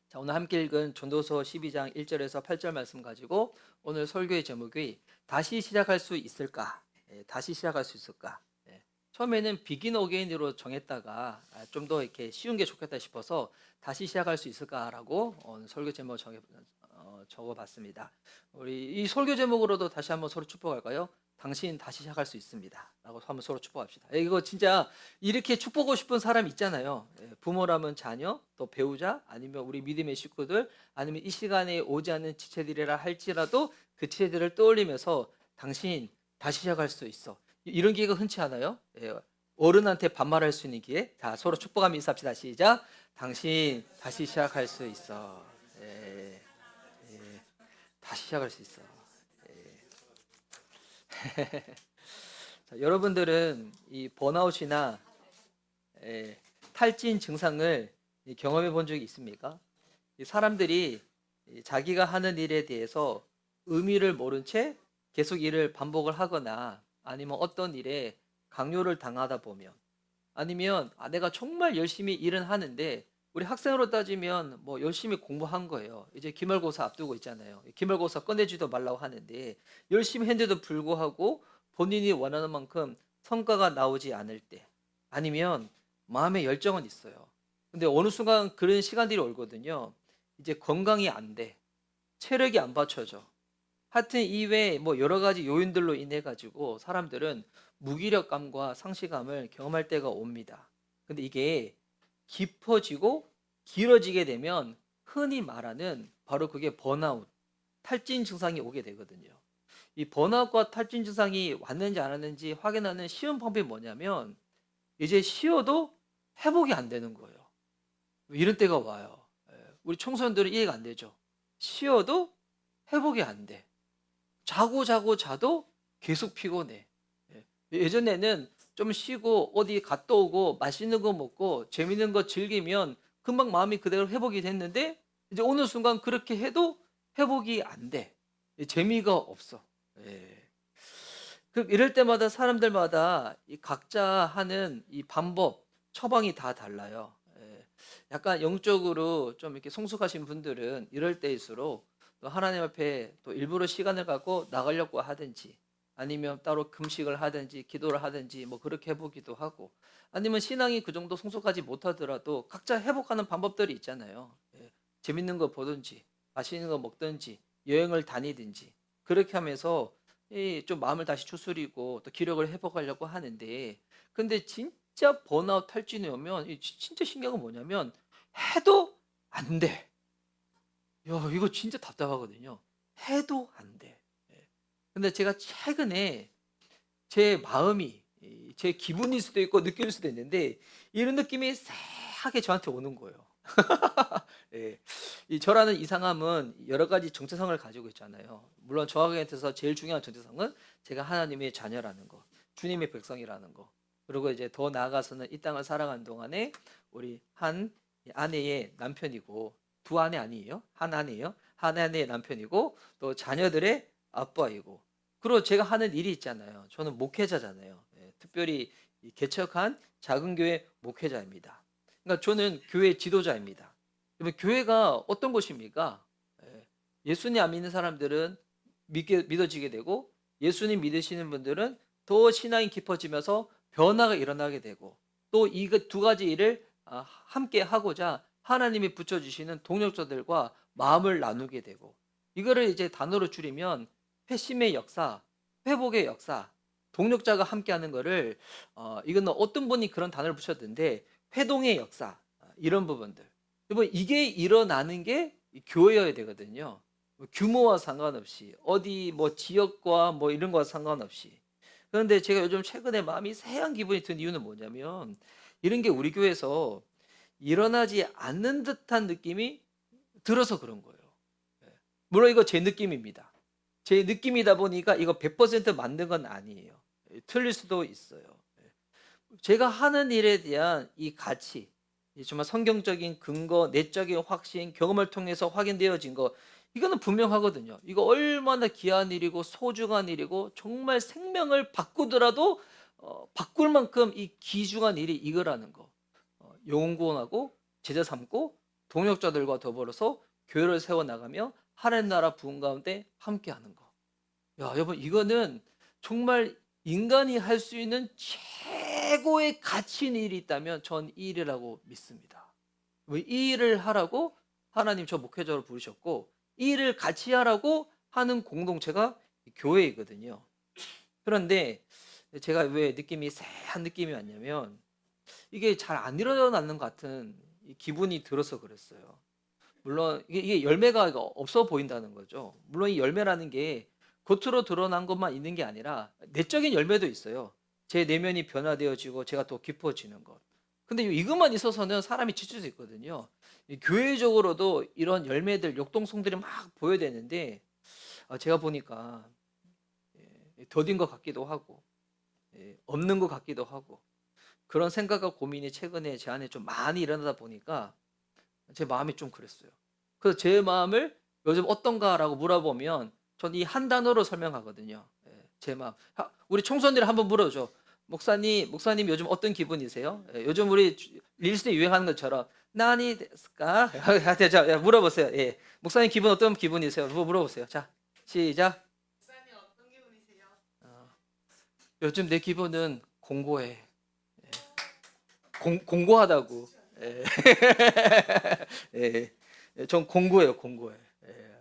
자, 오늘 함께 읽은 전도서 12장 1절에서 8절 말씀 가지고 오늘 설교의 제목이 다시 시작할 수 있을까? 다시 시작할 수 있을까? 처음에는 비긴 어게인으로 정했다가 좀 더 이렇게 쉬운 게 좋겠다 싶어서 다시 시작할 수 있을까라고 오늘 설교 제목 적어봤습니다. 우리 이 설교 제목으로도 다시 한번 서로 축복할까요? 당신 다시 시작할 수 있습니다. 라고 한번 서로 축복합시다. 이거 진짜 이렇게 축복하고 싶은 사람 있잖아요. 부모라면 자녀, 또 배우자, 아니면 우리 믿음의 식구들, 아니면 이 시간에 오지 않는 지체들이라 할지라도 그 지체들을 떠올리면서 당신 다시 시작할 수 있어. 이런 기회가 흔치 않아요. 어른한테 반말할 수 있는 기회. 자, 서로 축복하며 인사합시다. 시작. 당신 다시 시작할 수 있어. 예, 예, 다시 시작할 수 있어. 자, 여러분들은 이 번아웃이나 탈진 증상을 경험해 본 적이 있습니까? 이 사람들이 자기가 하는 일에 대해서 의미를 모른 채 계속 일을 반복을 하거나 아니면 어떤 일에 강요를 당하다 보면 아니면 내가 정말 열심히 일은 하는데 우리 학생으로 따지면 뭐 열심히 공부한 거예요. 이제 기말고사 앞두고 있잖아요. 기말고사 꺼내지도 말라고 하는데 열심히 했는데도 불구하고 본인이 원하는 만큼 성과가 나오지 않을 때 아니면 마음의 열정은 있어요. 근데 어느 순간 그런 시간들이 오거든요. 이제 건강이 안 돼. 체력이 안 받쳐져. 하여튼 이외에 뭐 여러 가지 요인들로 인해 가지고 사람들은 무기력감과 상실감을 경험할 때가 옵니다. 근데 이게 깊어지고 길어지게 되면 흔히 말하는 바로 그게 번아웃, 탈진 증상이 오게 되거든요. 이 번아웃과 탈진 증상이 왔는지 안 왔는지 확인하는 쉬운 방법이 뭐냐면 이제 쉬어도 회복이 안 되는 거예요. 이런 때가 와요. 우리 청소년들은 이해가 안 되죠. 쉬어도 회복이 안 돼. 자고 자고 자도 계속 피곤해. 예전에는 좀 쉬고 어디 갔다 오고 맛있는 거 먹고 재밌는 거 즐기면 금방 마음이 그대로 회복이 됐는데 이제 어느 순간 그렇게 해도 회복이 안 돼. 재미가 없어. 예. 그 이럴 때마다 사람들마다 이 각자 하는 이 방법, 처방이 다 달라요. 약간 영적으로 좀 이렇게 성숙하신 분들은 이럴 때일수록 또 하나님 앞에 또 일부러 시간을 갖고 나가려고 하든지 아니면 따로 금식을 하든지 기도를 하든지 뭐 그렇게 해보기도 하고 아니면 신앙이 그 정도 성숙하지 못하더라도 각자 회복하는 방법들이 있잖아요. 재밌는 거 보든지 맛있는 거 먹든지 여행을 다니든지 그렇게 하면서 좀 마음을 다시 추스리고 또 기력을 회복하려고 하는데 근데 진짜 번아웃 탈진이 오면 진짜 신기한 건 뭐냐면 해도 안 돼. 야, 이거 진짜 답답하거든요. 해도 안 돼. 예. 근데 제가 최근에 제 마음이 제 기분일 수도 있고 느낄 수도 있는데 이런 느낌이 쎄하게 저한테 오는 거예요. 예. 이 저라는 이상함은 여러 가지 정체성을 가지고 있잖아요. 물론 저에게서 제일 중요한 정체성은 제가 하나님의 자녀라는 거, 주님의 백성이라는 거. 그리고 이제 더 나아가서는 이 땅을 살아가는 동안에 우리 한 아내의 남편이고 두 아내 아니에요? 한 아내예요. 한 아내의 남편이고 또 자녀들의 아빠이고. 그리고 제가 하는 일이 있잖아요. 저는 목회자잖아요. 특별히 이 개척한 작은 교회 목회자입니다. 그러니까 저는 교회 지도자입니다. 그러면 교회가 어떤 곳입니까? 예수님 안 믿는 사람들은 믿어지게 되고 예수님 믿으시는 분들은 더 신앙이 깊어지면서 변화가 일어나게 되고 또 이 두 가지 일을 함께 하고자 하나님이 붙여주시는 동력자들과 마음을 나누게 되고 이거를 이제 단어로 줄이면 회심의 역사, 회복의 역사, 동력자가 함께하는 거를 이거는 어떤 분이 그런 단어를 붙였는데 회동의 역사 이런 부분들. 여러분 이게 일어나는 게 교회여야 되거든요. 뭐 규모와 상관없이 어디 뭐 지역과 뭐 이런 거와 상관없이. 그런데 제가 요즘 최근에 마음이 새한 기분이 든 이유는 뭐냐면 이런 게 우리 교회에서 일어나지 않는 듯한 느낌이 들어서 그런 거예요. 예. 물론 이거 제 느낌입니다. 제 느낌이다 보니까 이거 100% 맞는 건 아니에요. 틀릴 수도 있어요. 제가 하는 일에 대한 이 가치, 정말 성경적인 근거, 내적인 확신, 경험을 통해서 확인되어진 거, 이거는 분명하거든요. 이거 얼마나 귀한 일이고 소중한 일이고 정말 생명을 바꾸더라도 바꿀 만큼 이 귀중한 일이 이거라는 거. 영혼 구원하고 제자 삼고 동역자들과 더불어서 교회를 세워나가며 하나님 나라 부흥 가운데 함께하는 거. 야, 여러분, 이거는 정말 인간이 할 수 있는 최고의 가치 있는 일이 있다면 전 이 일이라고 믿습니다. 이 일을 하라고 하나님 저 목회자로 부르셨고, 이 일을 같이 하라고 하는 공동체가 교회이거든요. 그런데 제가 왜 느낌이 쎄한 느낌이 왔냐면, 이게 잘 안 일어나는 것 같은 기분이 들어서 그랬어요. 물론 이게 열매가 없어 보인다는 거죠. 물론 이 열매라는 게 겉으로 드러난 것만 있는 게 아니라 내적인 열매도 있어요. 제 내면이 변화되어지고 제가 더 깊어지는 것. 근데 이것만 있어서는 사람이 지칠 수 있거든요. 교회적으로도 이런 열매들, 역동성들이 막 보여야 되는데, 제가 보니까 더딘 것 같기도 하고, 없는 것 같기도 하고, 그런 생각과 고민이 최근에 제 안에 좀 많이 일어나다 보니까 제 마음이 좀 그랬어요. 그래서 제 마음을 요즘 어떤가라고 물어보면 전 이 한 단어로 설명하거든요. 제 마음. 우리 청소년들 한번 물어줘. 목사님 요즘 어떤 기분이세요? 요즘 우리 릴스에 유행하는 것처럼 나니 데스까? 자, 물어보세요. 예. 목사님 기분 어떤 기분이세요? 물어보세요. 자, 시작. 목사님 어떤 기분이세요? 요즘 내 기분은 공고해. 공고하다고. 예. 예. 전 공고해요, 공고해. 예.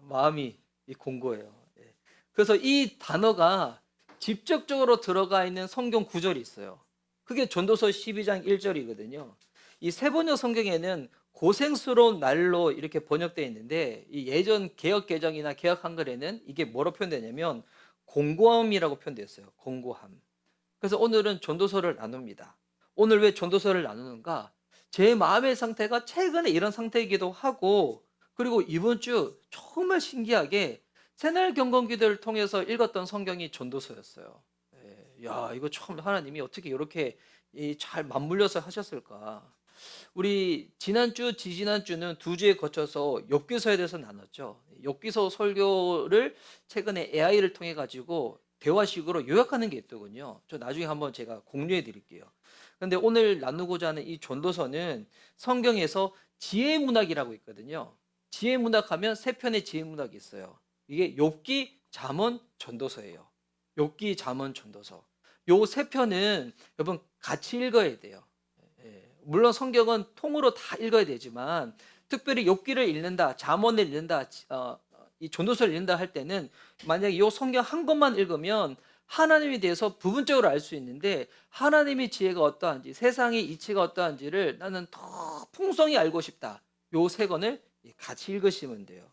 마음이 공고해요. 예. 그래서 이 단어가 직접적으로 들어가 있는 성경 구절이 있어요. 그게 전도서 12장 1절이거든요. 이 세번역 성경에는 고생스러운 날로 이렇게 번역되어 있는데, 이 예전 개역 개정이나 개역 한글에는 이게 뭐로 표현되냐면 공고함이라고 표현되었어요. 공고함. 그래서 오늘은 전도서를 나눕니다. 오늘 왜 전도서를 나누는가? 제 마음의 상태가 최근에 이런 상태이기도 하고, 그리고 이번 주 정말 신기하게 새날 경건기도를 통해서 읽었던 성경이 전도서였어요. 야, 이거 참 하나님이 어떻게 이렇게 잘 맞물려서 하셨을까? 우리 지난주, 지지난주는 두 주에 거쳐서 욥기서에 대해서 나눴죠. 욥기서 설교를 최근에 AI를 통해 가지고 대화식으로 요약하는 게 있더군요. 저 나중에 한번 제가 공유해 드릴게요. 근데 오늘 나누고자 하는 이 전도서는 성경에서 지혜 문학이라고 있거든요. 지혜 문학하면 세 편의 지혜 문학이 있어요. 이게 욥기, 잠언, 전도서예요. 욥기, 잠언, 전도서. 요 세 편은 여러분 같이 읽어야 돼요. 물론 성경은 통으로 다 읽어야 되지만 특별히 욥기를 읽는다, 잠언을 읽는다, 이 전도서를 읽는다 할 때는 만약에 이 성경 한 권만 읽으면 하나님에 대해서 부분적으로 알 수 있는데, 하나님의 지혜가 어떠한지, 세상의 이치가 어떠한지를 나는 더 풍성히 알고 싶다. 요 세 권을 같이 읽으시면 돼요.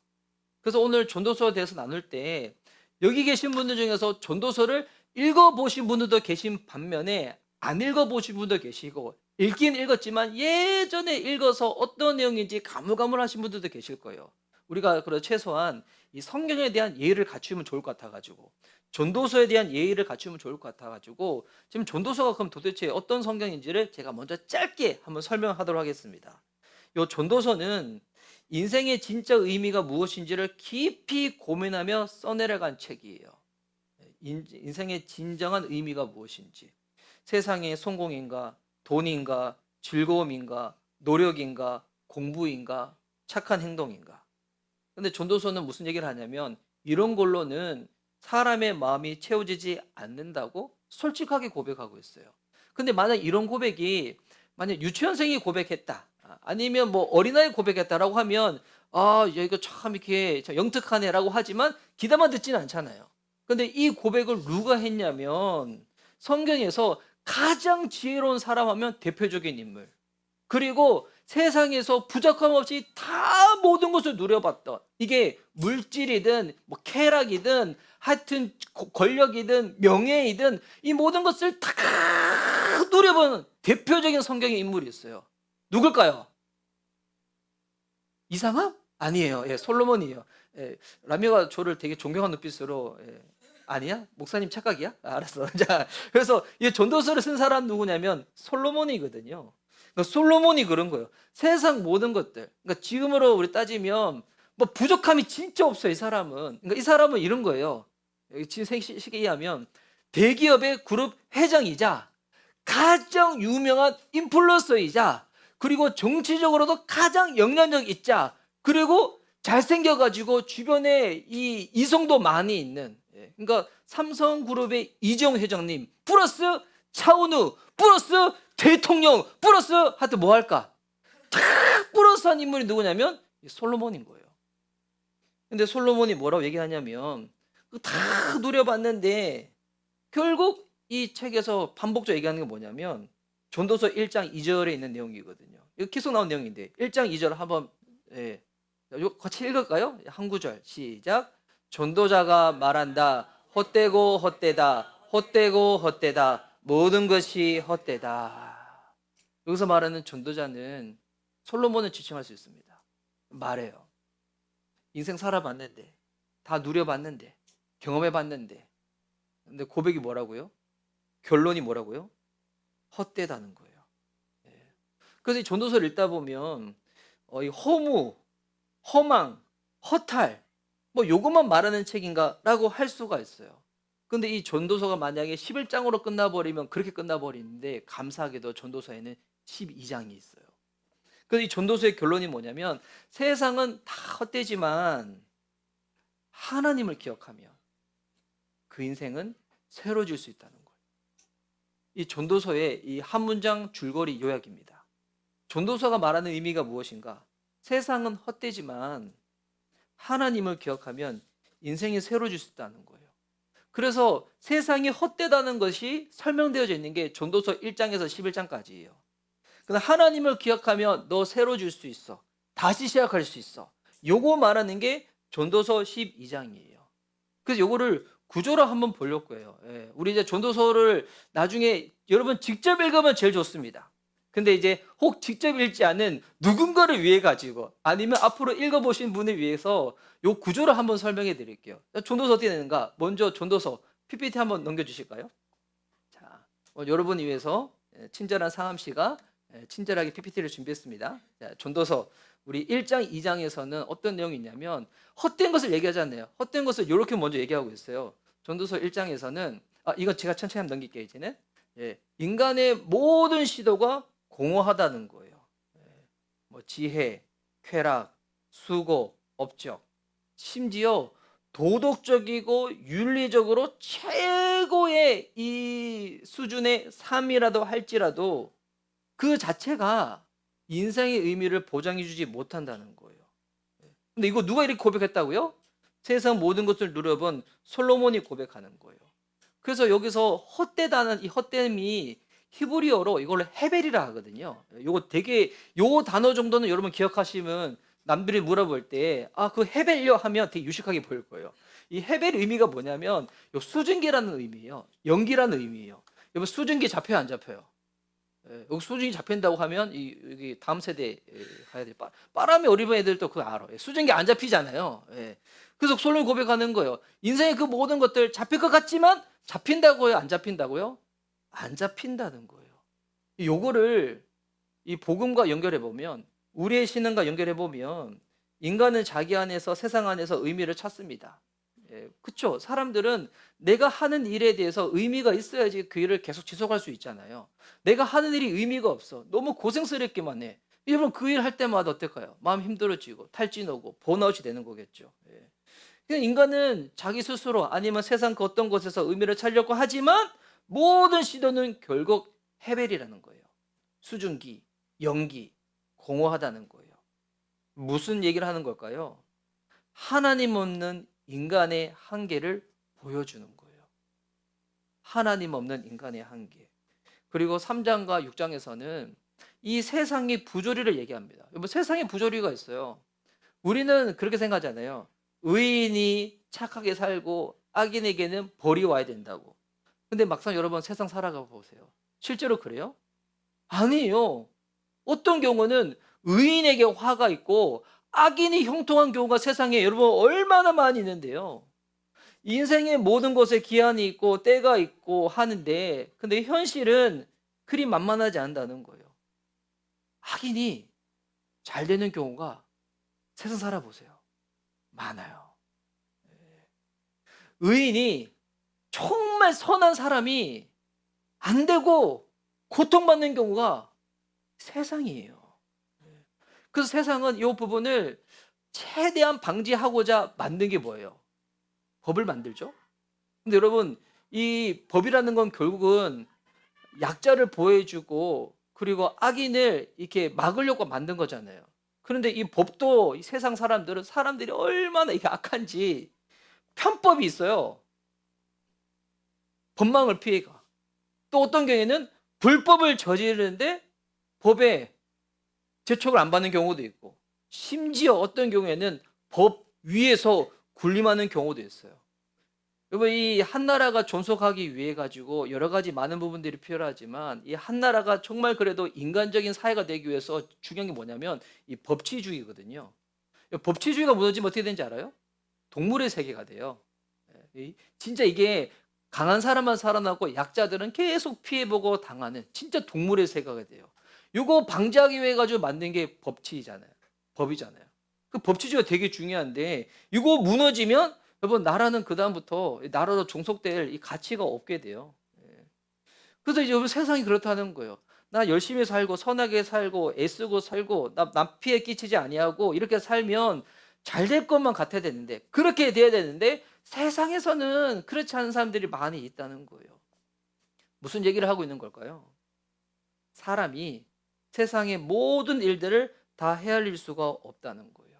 그래서 오늘 전도서에 대해서 나눌 때 여기 계신 분들 중에서 전도서를 읽어보신 분들도 계신 반면에 안 읽어보신 분도 계시고, 읽긴 읽었지만 예전에 읽어서 어떤 내용인지 가물가물하신 분들도 계실 거예요. 우리가 그래서 최소한 이 성경에 대한 예의를 갖추면 좋을 것 같아가지고, 전도서에 대한 예의를 갖추면 좋을 것 같아가지고, 지금 전도서가 그럼 도대체 어떤 성경인지를 제가 먼저 짧게 한번 설명하도록 하겠습니다. 이 전도서는 인생의 진짜 의미가 무엇인지를 깊이 고민하며 써내려간 책이에요. 인생의 진정한 의미가 무엇인지, 세상의 성공인가, 돈인가, 즐거움인가, 노력인가, 공부인가, 착한 행동인가. 근데 전도서는 무슨 얘기를 하냐면 이런 걸로는 사람의 마음이 채워지지 않는다고 솔직하게 고백하고 있어요. 근데 만약 이런 고백이 만약 유치원생이 고백했다, 아니면 뭐 어린아이 고백했다라고 하면 야, 이거 참 이렇게 영특하네라고 하지만 귀담아 듣지는 않잖아요. 근데 이 고백을 누가 했냐면 성경에서 가장 지혜로운 사람 하면 대표적인 인물, 그리고 세상에서 부족함 없이 다 모든 것을 누려봤던, 이게 물질이든 뭐 쾌락이든 하여튼 권력이든 명예이든 이 모든 것을 다 누려본 대표적인 성경의 인물이 있어요. 누굴까요? 이상함? 아니에요. 솔로몬이에요. 라미가 저를 되게 존경하는 눈빛으로, 아니야? 목사님 착각이야? 알았어. 자, 그래서 이 전도서를 쓴 사람 누구냐면 솔로몬이거든요. 그러니까 솔로몬이 그런 거예요. 세상 모든 것들. 그러니까 지금으로 우리 따지면 뭐 부족함이 진짜 없어요, 이 사람은. 그러니까 이 사람은 이런 거예요. 지금 쉽게 이해하면 대기업의 그룹 회장이자 가장 유명한 인플루언서이자 그리고 정치적으로도 가장 영향력 있자. 그리고 잘생겨가지고 주변에 이 이성도 많이 있는. 그러니까 삼성그룹의 이재용 회장님 플러스 차은우 플러스 대통령 플러스 하여튼 뭐 할까? 탁 플러스한 인물이 누구냐면 솔로몬인 거예요. 근데 솔로몬이 뭐라고 얘기하냐면 다 누려봤는데 결국 이 책에서 반복적으로 얘기하는 게 뭐냐면 전도서 1장 2절에 있는 내용이거든요. 이거 계속 나온 내용인데 1장 2절 한번 같이 읽을까요? 한 구절 시작. 전도자가 말한다. 헛되고 헛되다. 헛되고 헛되다. 모든 것이 헛되다. 여기서 말하는 전도자는 솔로몬을 지칭할 수 있습니다. 말해요. 인생 살아봤는데 다 누려봤는데 경험해봤는데 근데 고백이 뭐라고요? 결론이 뭐라고요? 헛되다는 거예요. 그래서 이 전도서를 읽다 보면 이 허무, 허망, 허탈 뭐 요것만 말하는 책인가라고 할 수가 있어요. 근데 이 전도서가 만약에 11장으로 끝나버리면 그렇게 끝나버리는데 감사하게도 전도서에는 12장이 있어요. 그래서 이 전도서의 결론이 뭐냐면 세상은 다 헛되지만 하나님을 기억하면 그 인생은 새로워질 수 있다는 거예요. 이 전도서의 이 한 문장 줄거리 요약입니다. 전도서가 말하는 의미가 무엇인가? 세상은 헛되지만 하나님을 기억하면 인생이 새로워질 수 있다는 거예요. 그래서 세상이 헛되다는 것이 설명되어져 있는 게 전도서 1장에서 11장까지예요. 근데 하나님을 기억하면 너 새로워질 수 있어. 다시 시작할 수 있어. 요거 말하는 게 전도서 12장이에요. 그래서 요거를 구조로 한번 보려고 해요. 우리 이제 전도서를 나중에 여러분 직접 읽으면 제일 좋습니다. 근데 이제 혹 직접 읽지 않은 누군가를 위해 가지고 아니면 앞으로 읽어보신 분을 위해서 요 구조를 한번 설명해 드릴게요. 전도서 어떻게 되는가? 먼저 전도서 PPT 한번 넘겨주실까요? 자, 여러분을 위해서 친절한 상암 씨가 친절하게 PPT를 준비했습니다. 자, 전도서 우리 1장, 2장에서는 어떤 내용이 있냐면 헛된 것을 얘기하잖아요. 헛된 것을 이렇게 먼저 얘기하고 있어요. 전도서 1장에서는 이건 제가 천천히 한번 넘길게요. 이제는 인간의 모든 시도가 공허하다는 거예요. 뭐 지혜, 쾌락, 수고, 업적, 심지어 도덕적이고 윤리적으로 최고의 이 수준의 삶이라도 할지라도 그 자체가 인생의 의미를 보장해주지 못한다는 거예요. 근데 이거 누가 이렇게 고백했다고요? 세상 모든 것을 누려본 솔로몬이 고백하는 거예요. 그래서 여기서 헛되다는 이 헛됨이 히브리어로 이걸로 헤벨이라 하거든요. 요거 되게 요 단어 정도는 여러분 기억하시면 남들이 물어볼 때 그 헤벨요 하면 되게 유식하게 보일 거예요. 이 헤벨 의미가 뭐냐면 요 수증기라는 의미예요. 연기라는 의미예요. 여러분 수증기 잡혀요, 안 잡혀요? 여기 수증기 잡힌다고 하면 여기 다음 세대에 가야 돼. 빠람이 어린 애들도 그거 알아. 수증기 안 잡히잖아요. 그래서 솔로몬이 고백하는 거예요. 인생의 그 모든 것들 잡힐 것 같지만 잡힌다고요? 안 잡힌다고요? 안 잡힌다는 거예요. 요거를 이 복음과 연결해 보면 우리의 신앙과 연결해 보면 인간은 자기 안에서 세상 안에서 의미를 찾습니다. 그렇죠. 사람들은 내가 하는 일에 대해서 의미가 있어야지 그 일을 계속 지속할 수 있잖아요. 내가 하는 일이 의미가 없어. 너무 고생스럽기만 해. 여러분 그 일 할 때마다 어떨까요? 마음 힘들어지고 탈진 오고 번아웃이 되는 거겠죠. 그냥 인간은 자기 스스로 아니면 세상 그 어떤 곳에서 의미를 찾려고 하지만 모든 시도는 결국 헤벨이라는 거예요. 수증기, 연기, 공허하다는 거예요. 무슨 얘기를 하는 걸까요? 하나님 없는 인간의 한계를 보여주는 거예요. 하나님 없는 인간의 한계. 그리고 3장과 6장에서는 이 세상의 부조리를 얘기합니다. 세상에 부조리가 있어요. 우리는 그렇게 생각하잖아요. 의인이 착하게 살고 악인에게는 벌이 와야 된다고. 근데 막상 여러분 세상 살아가 보세요. 실제로 그래요? 아니에요. 어떤 경우는 의인에게 화가 있고 악인이 형통한 경우가 세상에 여러분 얼마나 많이 있는데요. 인생의 모든 것에 기한이 있고 때가 있고 하는데 근데 현실은 그리 만만하지 않다는 거예요. 악인이 잘 되는 경우가 세상 살아보세요. 많아요. 의인이 정말 선한 사람이 안 되고 고통받는 경우가 세상이에요. 그래서 세상은 이 부분을 최대한 방지하고자 만든 게 뭐예요? 법을 만들죠. 근데 여러분, 이 법이라는 건 결국은 약자를 보호해주고 그리고 악인을 이렇게 막으려고 만든 거잖아요. 그런데 이 법도 이 세상 사람들이 얼마나 이게 악한지 편법이 있어요. 법망을 피해가. 또 어떤 경우에는 불법을 저지르는데 법에 제촉을 안 받는 경우도 있고, 심지어 어떤 경우에는 법 위에서 군림하는 경우도 있어요. 여러분, 이 한나라가 존속하기 위해 가지고 여러 가지 많은 부분들이 필요하지만 이 한나라가 정말 그래도 인간적인 사회가 되기 위해서 중요한 게 뭐냐면 이 법치주의거든요. 법치주의가 무너지면 어떻게 되는지 알아요? 동물의 세계가 돼요. 진짜 이게 강한 사람만 살아나고 약자들은 계속 피해보고 당하는 진짜 동물의 세계가 돼요. 이거 방지하기 위해 가지고 만든 게 법치잖아요. 법이잖아요. 그 법치주의가 되게 중요한데 이거 무너지면 여러분 나라는 그다음부터 나라로 종속될 이 가치가 없게 돼요. 그래서 이제 여러분 세상이 그렇다는 거예요. 나 열심히 살고 선하게 살고 애쓰고 살고 남 피해 끼치지 아니하고 이렇게 살면 잘 될 것만 같아야 되는데 그렇게 돼야 되는데 세상에서는 그렇지 않은 사람들이 많이 있다는 거예요. 무슨 얘기를 하고 있는 걸까요? 사람이 세상의 모든 일들을 다 헤아릴 수가 없다는 거예요.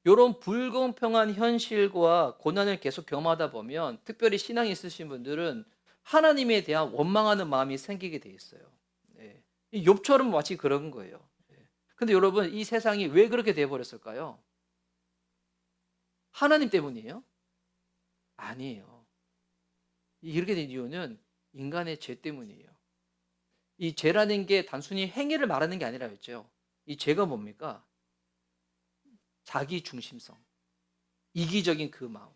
이런 불공평한 현실과 고난을 계속 경험하다 보면 특별히 신앙이 있으신 분들은 하나님에 대한 원망하는 마음이 생기게 돼 있어요. 예. 이 욥처럼 마치 그런 거예요. 예. 근데 여러분 이 세상이 왜 그렇게 돼 버렸을까요? 하나님 때문이에요? 아니에요. 이렇게 된 이유는 인간의 죄 때문이에요. 이 죄라는 게 단순히 행위를 말하는 게 아니라 했죠. 이 죄가 뭡니까? 자기 중심성, 이기적인 그 마음.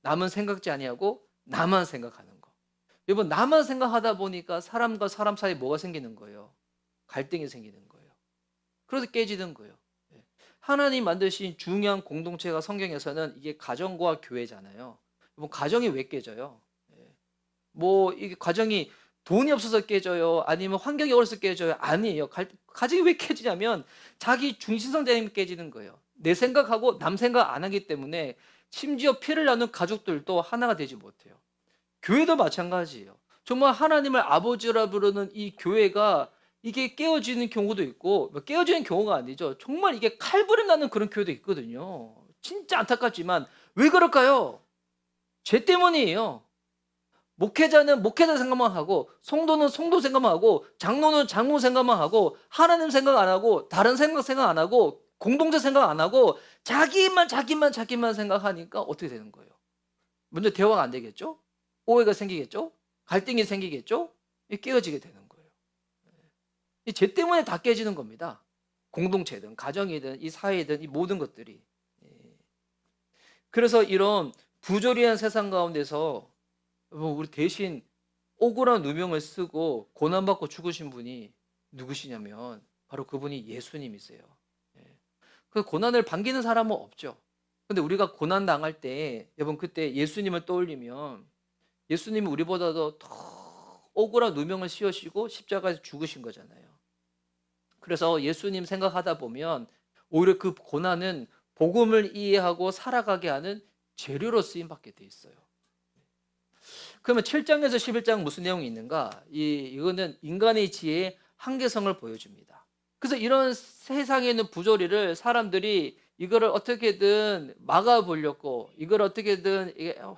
남은 생각지 아니하고 나만 생각하는 거. 여러분 나만 생각하다 보니까 사람과 사람 사이에 뭐가 생기는 거예요? 갈등이 생기는 거예요. 그래서 깨지는 거예요. 예. 하나님 만드신 중요한 공동체가 성경에서는 이게 가정과 교회잖아요. 여러분 가정이 왜 깨져요? 예. 뭐 이게 가정이 돈이 없어서 깨져요? 아니면 환경이 어려서 깨져요? 아니에요. 가정이 왜 깨지냐면 자기 중심성 때문에 깨지는 거예요. 내 생각하고 남 생각 안 하기 때문에 심지어 피를 나눈 가족들도 하나가 되지 못해요. 교회도 마찬가지예요. 정말 하나님을 아버지라 부르는 이 교회가 이게 깨어지는 경우도 있고 뭐 깨어지는 경우가 아니죠. 정말 이게 칼부림 나는 그런 교회도 있거든요. 진짜 안타깝지만 왜 그럴까요? 죄 때문이에요. 목회자는 목회자 생각만 하고 성도는 성도 생각만 하고 장로는 장로 생각만 하고 하나님 생각 안 하고 다른 생각 안 하고 공동체 생각 안 하고 자기만 생각하니까 어떻게 되는 거예요? 먼저 대화가 안 되겠죠? 오해가 생기겠죠? 갈등이 생기겠죠? 깨어지게 되는 거예요. 이 죄 때문에 다 깨지는 겁니다. 공동체든 가정이든 이 사회든 이 모든 것들이. 그래서 이런 부조리한 세상 가운데서 우리 대신 억울한 누명을 쓰고 고난받고 죽으신 분이 누구시냐면 바로 그분이 예수님이세요. 그 고난을 반기는 사람은 없죠. 근데 우리가 고난 당할 때 여러분 그때 예수님을 떠올리면 예수님이 우리보다도 더 억울한 누명을 씌우시고 십자가에서 죽으신 거잖아요. 그래서 예수님 생각하다 보면 오히려 그 고난은 복음을 이해하고 살아가게 하는 재료로 쓰임 받게 돼 있어요. 그러면 7장에서 11장 무슨 내용이 있는가? 이거는 인간의 지혜의 한계성을 보여줍니다. 그래서 이런 세상에 있는 부조리를 사람들이 이거를 어떻게든 막아보려고 이걸 어떻게든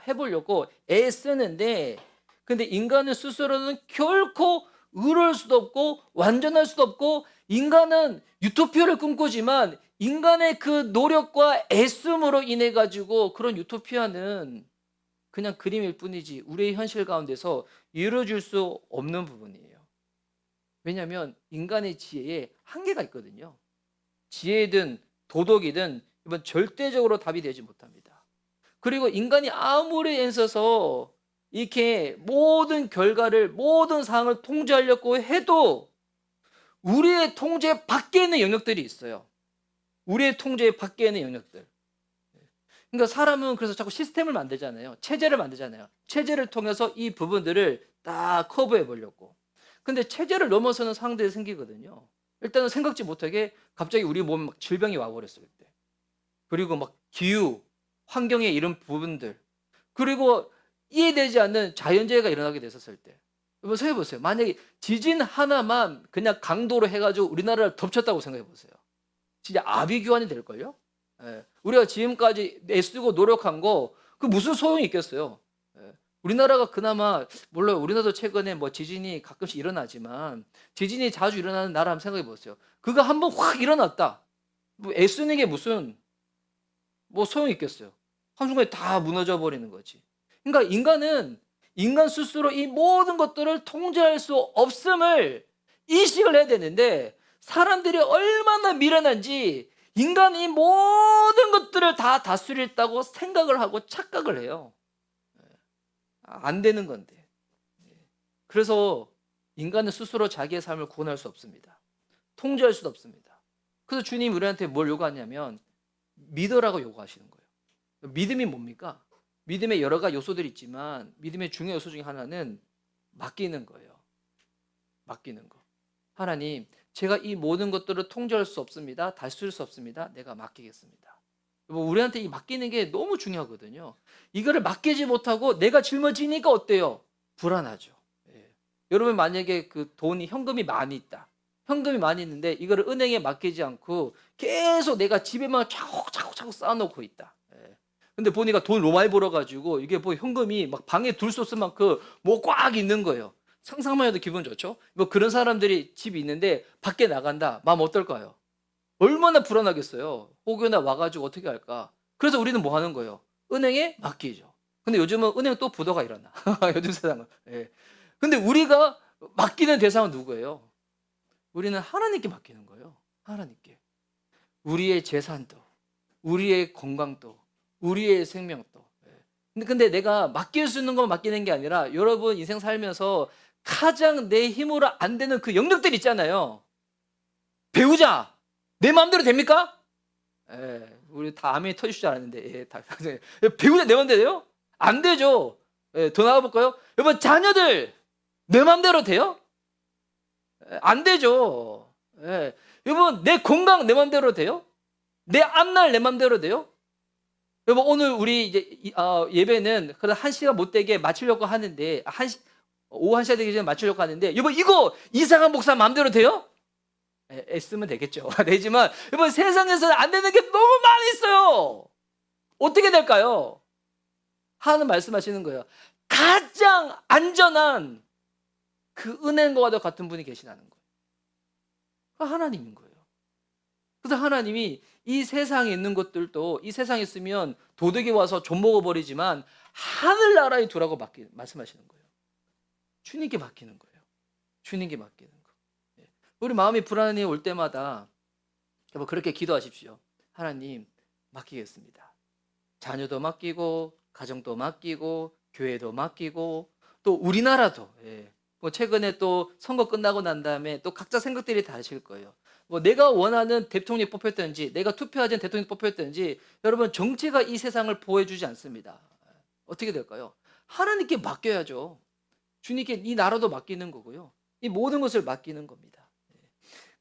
해보려고 애쓰는데 근데 인간은 스스로는 결코 의로울 수도 없고 완전할 수도 없고 인간은 유토피아를 꿈꾸지만 인간의 그 노력과 애씀으로 인해 가지고 그런 유토피아는 그냥 그림일 뿐이지 우리의 현실 가운데서 이루어질 수 없는 부분이에요. 왜냐하면 인간의 지혜에 한계가 있거든요. 지혜든 도덕이든 이건 절대적으로 답이 되지 못합니다. 그리고 인간이 아무리 애써서 이렇게 모든 결과를 모든 상황을 통제하려고 해도 우리의 통제 밖에 있는 영역들이 있어요. 우리의 통제 밖에 있는 영역들. 그러니까 사람은 그래서 자꾸 시스템을 만들잖아요. 체제를 만들잖아요. 체제를 통해서 이 부분들을 딱 커버해 보려고. 근데 체제를 넘어서는 상황들이 생기거든요. 일단은 생각지 못하게 갑자기 우리 몸에 막 질병이 와버렸어요. 그때. 그리고 막 기후, 환경의 이런 부분들, 그리고 이해되지 않는 자연재해가 일어나게 됐었을 때, 한번 생각해 보세요. 만약에 지진 하나만 그냥 강도로 해가지고 우리나라를 덮쳤다고 생각해 보세요. 진짜 아비규환이 될걸요? 예. 우리가 지금까지 애쓰고 노력한 거, 그 무슨 소용이 있겠어요? 예. 우리나라가 그나마, 물론 우리나라도 최근에 뭐 지진이 가끔씩 일어나지만, 지진이 자주 일어나는 나라 한번 생각해 보세요. 그거 한번 확 일어났다. 뭐 애쓰는 게 무슨, 뭐 소용이 있겠어요? 한순간에 다 무너져 버리는 거지. 그러니까 인간 스스로 이 모든 것들을 통제할 수 없음을 인식을 해야 되는데, 사람들이 얼마나 미련한지 인간이 모든 것들을 다 다스렸다고 생각을 하고 착각을 해요. 안 되는 건데. 그래서 인간은 스스로 자기의 삶을 구원할 수 없습니다. 통제할 수도 없습니다. 그래서 주님 우리한테 뭘 요구하냐면 믿으라고 요구하시는 거예요. 믿음이 뭡니까? 믿음의 여러 가지 요소들이 있지만 믿음의 중요한 요소 중에 하나는 맡기는 거예요. 맡기는 거. 하나님, 제가 이 모든 것들을 통제할 수 없습니다. 다스릴 수 없습니다. 내가 맡기겠습니다. 우리한테 이 맡기는 게 너무 중요하거든요. 이거를 맡기지 못하고 내가 짊어지니까 어때요? 불안하죠. 예. 여러분 만약에 그 돈이 현금이 많이 있다. 현금이 많이 있는데 이거를 은행에 맡기지 않고 계속 내가 집에만 차곡차곡 쌓아놓고 있다. 예. 근데 보니까 돈 너무 많이 벌어가지고 이게 뭐 현금이 막 방에 둘 수 없을 만큼 뭐 꽉 있는 거예요. 상상만 해도 기분 좋죠? 뭐 그런 사람들이 집이 있는데 밖에 나간다. 마음 어떨까요? 얼마나 불안하겠어요. 혹여나 와가지고 어떻게 할까? 그래서 우리는 뭐 하는 거예요? 은행에 맡기죠. 근데 요즘은 은행 또 부도가 일어나. 요즘 세상은. 예. 근데 우리가 맡기는 대상은 누구예요? 우리는 하나님께 맡기는 거예요. 하나님께. 우리의 재산도, 우리의 건강도, 우리의 생명도. 예. 근데 내가 맡길 수 있는 건 맡기는 게 아니라 여러분 인생 살면서 가장 내 힘으로 안 되는 그 영역들 있잖아요. 배우자! 내 마음대로 됩니까? 예, 우리 다 아멘이 터질 줄 알았는데, 예, 배우자 내 마음대로 돼요? 안 되죠. 예, 더 나가볼까요? 여러분, 자녀들, 내 마음대로 돼요? 예, 안 되죠. 예, 여러분, 내 건강 내 마음대로 돼요? 내 앞날 내 마음대로 돼요? 여러분, 오늘 우리 이제 예배는 그래도 1시간 못 되게 마치려고 하는데, 오후 1시간 되기 전에 마치려고 하는데, 여러분, 이거 이상한 목사 마음대로 돼요? 애쓰면 되겠죠. 되지만 여러분 세상에서는 안 되는 게 너무 많이 있어요. 어떻게 될까요? 하나님 말씀하시는 거예요. 가장 안전한 그 은행과도 같은 분이 계시다는 거예요. 그 하나님인 거예요. 그래서 하나님이 이 세상에 있는 것들도 이 세상에 있으면 도둑이 와서 좀 먹어버리지만 하늘나라에 두라고 말씀하시는 거예요. 주님께 맡기는 거예요. 주님께 맡기는 거예요. 우리 마음이 불안이 올 때마다 여러분 그렇게 기도하십시오. 하나님 맡기겠습니다. 자녀도 맡기고 가정도 맡기고 교회도 맡기고 또 우리나라도 뭐 최근에 또 선거 끝나고 난 다음에 또 각자 생각들이 다르실 거예요. 뭐 내가 원하는 대통령이 뽑혔든지 내가 투표하지 않은 대통령이 뽑혔든지 여러분 정치가 이 세상을 보호해주지 않습니다. 어떻게 될까요? 하나님께 맡겨야죠. 주님께 이 나라도 맡기는 거고요. 이 모든 것을 맡기는 겁니다.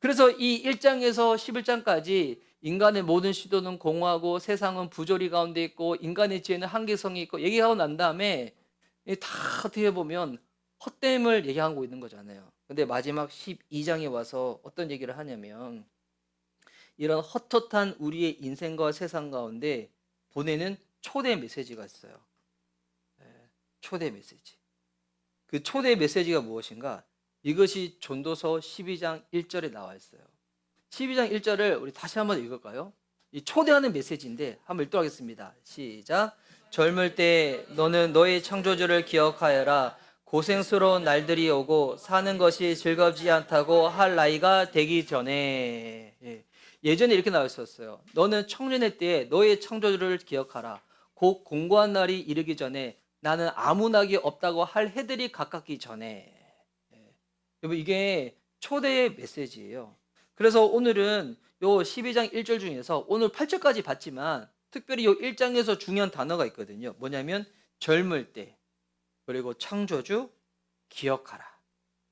그래서 이 1장에서 11장까지 인간의 모든 시도는 공허하고 세상은 부조리 가운데 있고 인간의 지혜는 한계성이 있고 얘기하고 난 다음에 다 어떻게 보면 헛됨을 얘기하고 있는 거잖아요. 근데 마지막 12장에 와서 어떤 얘기를 하냐면 이런 헛헛한 우리의 인생과 세상 가운데 보내는 초대 메시지가 있어요. 초대 메시지. 그 초대 메시지가 무엇인가? 이것이 전도서 12장 1절에 나와 있어요. 12장 1절을 우리 다시 한번 읽을까요? 이 초대하는 메시지인데 한번 읽도록 하겠습니다. 시작. 젊을 때 너는 너의 창조주를 기억하여라. 고생스러운 날들이 오고 사는 것이 즐겁지 않다고 할 나이가 되기 전에. 예전에 이렇게 나와 있었어요. 너는 청년의 때에 너의 창조주를 기억하라. 곧 공고한 날이 이르기 전에 나는 아무 낙이 없다고 할 해들이 가깝기 전에. 여러분 이게 초대의 메시지예요. 그래서 오늘은 요 12장 1절 중에서 오늘 8절까지 봤지만 특별히 요 1장에서 중요한 단어가 있거든요. 뭐냐면 젊을 때 그리고 창조주 기억하라.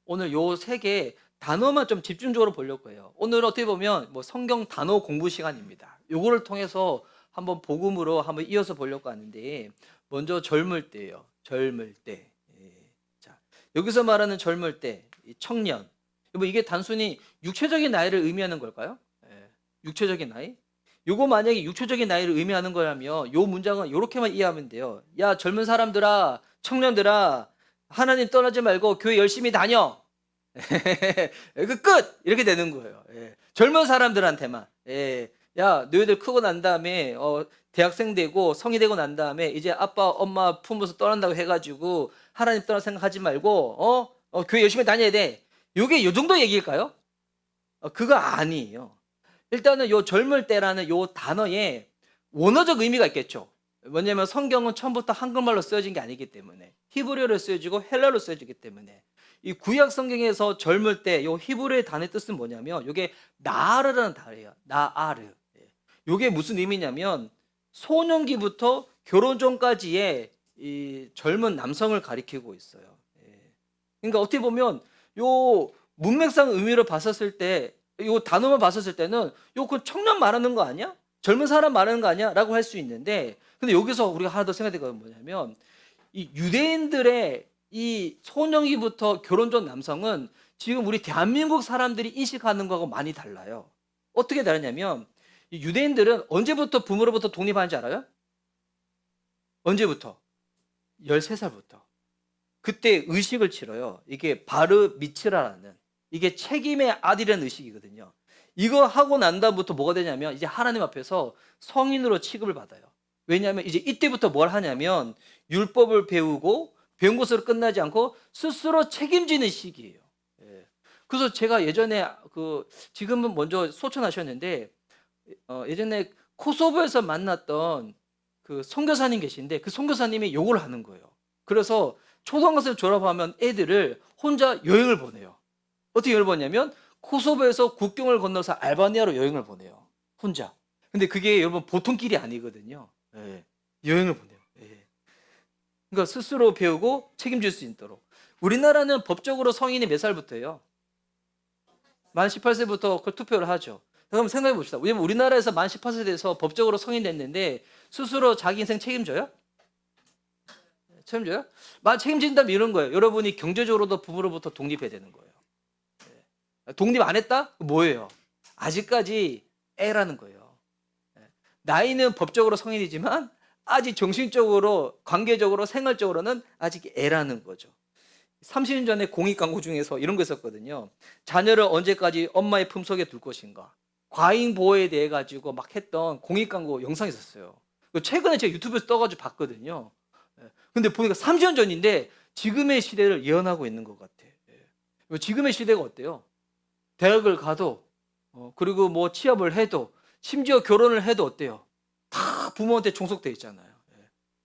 오늘 요 세 개 단어만 좀 집중적으로 보려고 해요. 오늘 어떻게 보면 뭐 성경 단어 공부 시간입니다. 요거를 통해서 한번 복음으로 한번 이어서 보려고 하는데, 먼저 젊을 때예요. 젊을 때. 예. 자, 여기서 말하는 젊을 때, 이 청년. 뭐 이게 단순히 육체적인 나이를 의미하는 걸까요? 예. 육체적인 나이? 요거 만약에 육체적인 나이를 의미하는 거라면 요 문장은 이렇게만 이해하면 돼요. 야, 젊은 사람들아, 청년들아, 하나님 떠나지 말고 교회 열심히 다녀. 그 끝! 이렇게 되는 거예요. 예. 젊은 사람들한테만. 예. 야, 너희들 크고 난 다음에 대학생 되고 성이 되고 난 다음에 이제 아빠, 엄마 품어서 떠난다고 해가지고 하나님 떠날 생각하지 말고 교회 열심히 다녀야 돼. 요게 요 정도 얘기일까요? 그거 아니에요. 일단은 요 젊을 때라는 요 단어에 원어적 의미가 있겠죠. 뭐냐면 성경은 처음부터 한글말로 쓰여진 게 아니기 때문에, 히브리어로 쓰여지고 헬라어로 쓰여지기 때문에, 이 구약 성경에서 젊을 때 요 히브리어의 단어의 뜻은 뭐냐면 요게 나아르라는 단어예요. 나아르. 예. 요게 무슨 의미냐면 소년기부터 결혼 전까지의 이 젊은 남성을 가리키고 있어요. 예. 그러니까 어떻게 보면 요 문맥상 의미로 봤었을 때, 요 단어만 봤었을 때는 그 청년 말하는 거 아니야? 젊은 사람 말하는 거 아니야? 라고 할 수 있는데, 근데 여기서 우리가 하나 더 생각해 본 건 뭐냐면, 이 유대인들의 이 소년기부터 결혼 전 남성은 지금 우리 대한민국 사람들이 인식하는 거하고 많이 달라요. 어떻게 다르냐면, 이 유대인들은 언제부터 부모로부터 독립하는지 알아요? 언제부터? 13살부터. 그때 의식을 치러요. 이게 바르 미츠라라는, 이게 책임의 아들이라는 의식이거든요. 이거 하고 난 다음부터 뭐가 되냐면 이제 하나님 앞에서 성인으로 취급을 받아요. 왜냐하면 이제 이때부터 뭘 하냐면 율법을 배우고 배운 것으로 끝나지 않고 스스로 책임지는 시기예요. 예. 그래서 제가 예전에 지금은 먼저 소천하셨는데 예전에 코소보에서 만났던 그 선교사님 계신데, 그 선교사님이 요걸 하는 거예요. 그래서 초등학생 졸업하면 애들을 혼자 여행을 보내요. 어떻게 여행을 보냐면 코소보에서 국경을 건너서 알바니아로 여행을 보내요. 혼자. 근데 그게 여러분 보통 길이 아니거든요. 예. 여행을 보내요. 예. 그러니까 스스로 배우고 책임질 수 있도록. 우리나라는 법적으로 성인이 몇 살부터예요? 만 18세부터 그 투표를 하죠. 그럼 생각해 봅시다. 왜냐면 우리나라에서 만 18세 돼서 법적으로 성인 됐는데 스스로 자기 인생 책임져요? 책임져요? 책임진다면 이런 거예요. 여러분이 경제적으로도 부모로부터 독립해야 되는 거예요. 독립 안 했다? 뭐예요? 아직까지 애라는 거예요. 나이는 법적으로 성인이지만 아직 정신적으로, 관계적으로, 생활적으로는 아직 애라는 거죠. 30년 전에 공익 광고 중에서 이런 거 있었거든요. 자녀를 언제까지 엄마의 품속에 둘 것인가, 과잉 보호에 대해 가지고 막 했던 공익 광고 영상이 있었어요. 최근에 제가 유튜브에서 떠가지고 봤거든요. 근데 보니까 30년 전인데 지금의 시대를 예언하고 있는 것 같아. 지금의 시대가 어때요? 대학을 가도 그리고 뭐 취업을 해도 심지어 결혼을 해도 어때요? 다 부모한테 종속돼 있잖아요.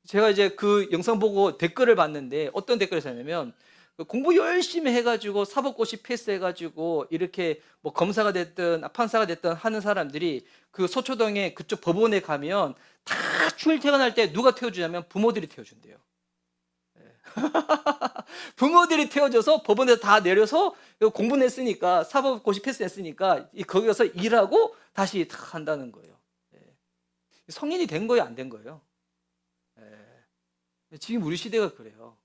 제가 이제 그 영상 보고 댓글을 봤는데 어떤 댓글이 있었냐면, 공부 열심히 해가지고 사법고시 패스해가지고 이렇게 뭐 검사가 됐든 판사가 됐든 하는 사람들이 그 서초동에 그쪽 법원에 가면 다 출퇴근할 때 누가 태워주냐면 부모들이 태워준대요. 부모들이 태워줘서 법원에서 다 내려서 공부 냈으니까, 사법고시 패스 냈으니까 거기 가서 일하고 다시 다 한다는 거예요. 성인이 된 거예요, 안 된 거예요? 지금 우리 시대가 그래요.